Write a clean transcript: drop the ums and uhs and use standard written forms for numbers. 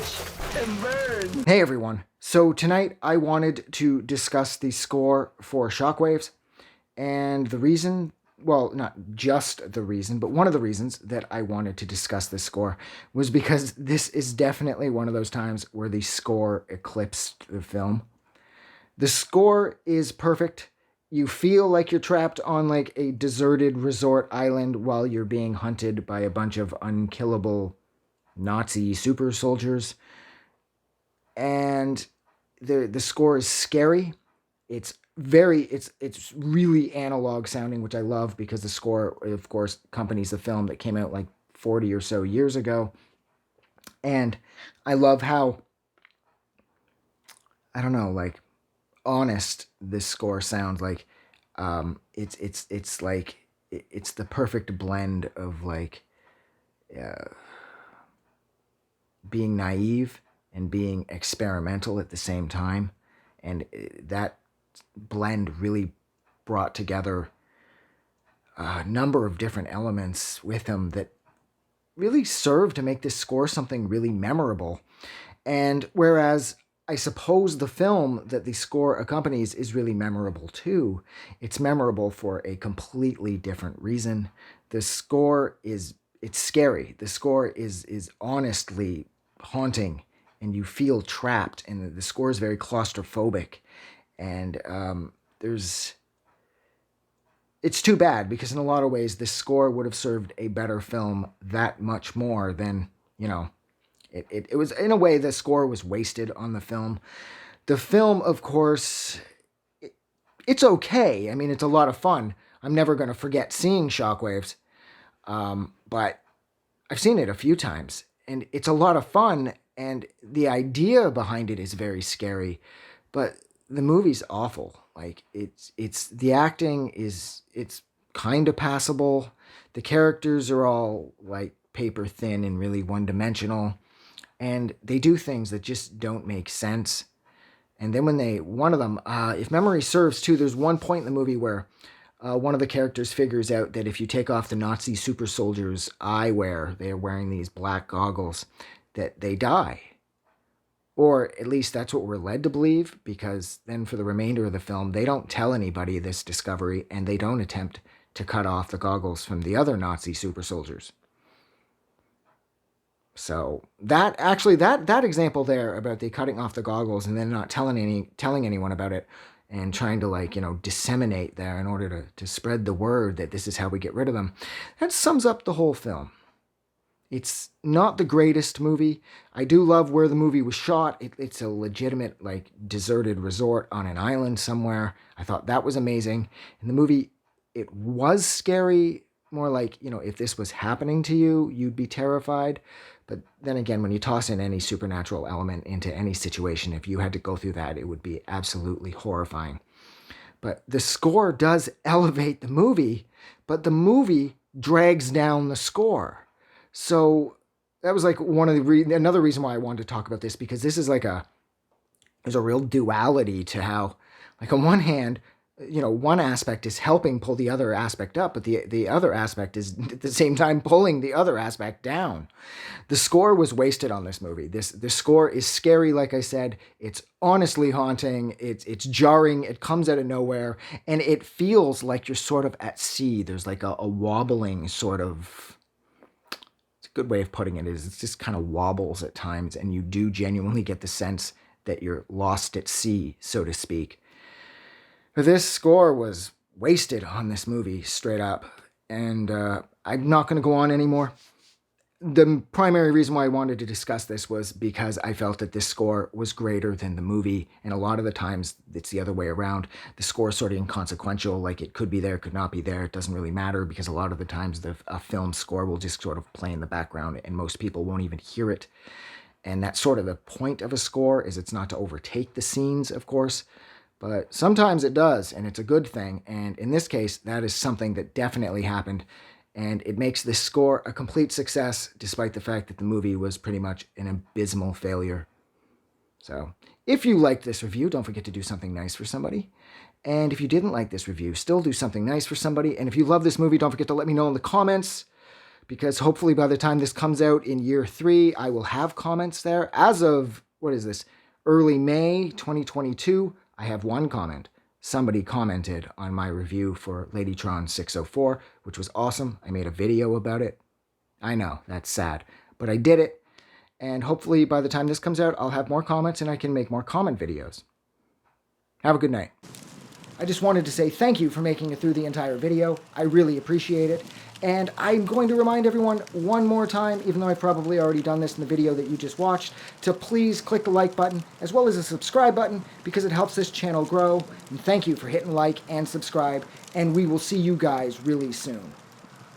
Watch and burn. Hey everyone. So tonight I wanted to discuss the score for Shockwaves, and the reason, well, not just the reason, but one of the reasons that I wanted to discuss this score was because this is definitely one of those times where the score eclipsed the film. The score is perfect. You feel like you're trapped on like a deserted resort island while you're being hunted by a bunch of unkillable Nazi super soldiers. And the score is scary. It's really analog sounding, which I love because the score, of course, accompanies the film that came out like 40 or so years ago. And I love how, I don't know, like honest this score sounds like. It's like it's the perfect blend of like being naive and being experimental at the same time, and that blend really brought together a number of different elements with him that really served to make this score something really memorable. And whereas I suppose the film that the score accompanies is really memorable too, it's memorable for a completely different reason. The score is it's scary. The score is honestly haunting, and you feel trapped. And the score is very claustrophobic. And it's too bad because in a lot of ways this score would have served a better film that much more than, you know, it was, in a way, the score was wasted on the film. The film, of course, it's okay. I mean, it's a lot of fun. I'm never going to forget seeing Shockwaves, but I've seen it a few times, and it's a lot of fun, and the idea behind it is very scary, but the movie's awful. Like, it's the acting it's kind of passable. The characters are all like paper thin and really one-dimensional, and they do things that just don't make sense. And then one of them, if memory serves too, there's one point in the movie where one of the characters figures out that if you take off the Nazi super soldiers' eyewear, they are wearing these black goggles, that they die. Or at least that's what we're led to believe, because then for the remainder of the film, they don't tell anybody this discovery, and they don't attempt to cut off the goggles from the other Nazi super soldiers. So that example there about the cutting off the goggles and then not telling anyone about it, and trying to, like, you know, disseminate there in order to spread the word that this is how we get rid of them, that sums up the whole film. It's not the greatest movie. I do love where the movie was shot. It's a legitimate, like, deserted resort on an island somewhere. I thought that was amazing. In the movie, it was scary, more like, you know, if this was happening to you, you'd be terrified. But then again, when you toss in any supernatural element into any situation, if you had to go through that, it would be absolutely horrifying. But the score does elevate the movie, but the movie drags down the score. So that was like another reason why I wanted to talk about this, because this is like there's a real duality to how, like, on one hand, you know, one aspect is helping pull the other aspect up, but the other aspect is at the same time pulling the other aspect down. The score was wasted on this movie. The score is scary, like I said. It's honestly haunting. It's jarring. It comes out of nowhere, and it feels like you're sort of at sea. There's like a wobbling sort of. It's a good way of putting it is it's just kind of wobbles at times, and you do genuinely get the sense that you're lost at sea, so to speak. But this score was wasted on this movie, straight up. And I'm not going to go on anymore. The primary reason why I wanted to discuss this was because I felt that this score was greater than the movie. And a lot of the times, it's the other way around. The score is sort of inconsequential. Like, it could be there, could not be there. It doesn't really matter, because a lot of the times a film score will just sort of play in the background, and most people won't even hear it. And that's sort of the point of a score, is it's not to overtake the scenes, of course. But sometimes it does, and it's a good thing. And in this case, that is something that definitely happened. And it makes this score a complete success, despite the fact that the movie was pretty much an abysmal failure. So, if you liked this review, don't forget to do something nice for somebody. And if you didn't like this review, still do something nice for somebody. And if you love this movie, don't forget to let me know in the comments, because hopefully by the time this comes out in year 3, I will have comments there. As of, what is this, early May 2022, I have 1 comment. Somebody commented on my review for Ladytron 604, which was awesome. I made a video about it. I know, that's sad, but I did it. And hopefully by the time this comes out, I'll have more comments and I can make more comment videos. Have a good night. I just wanted to say thank you for making it through the entire video. I really appreciate it. And I'm going to remind everyone one more time, even though I've probably already done this in the video that you just watched, to please click the like button as well as the subscribe button because it helps this channel grow. And thank you for hitting like and subscribe, and we will see you guys really soon.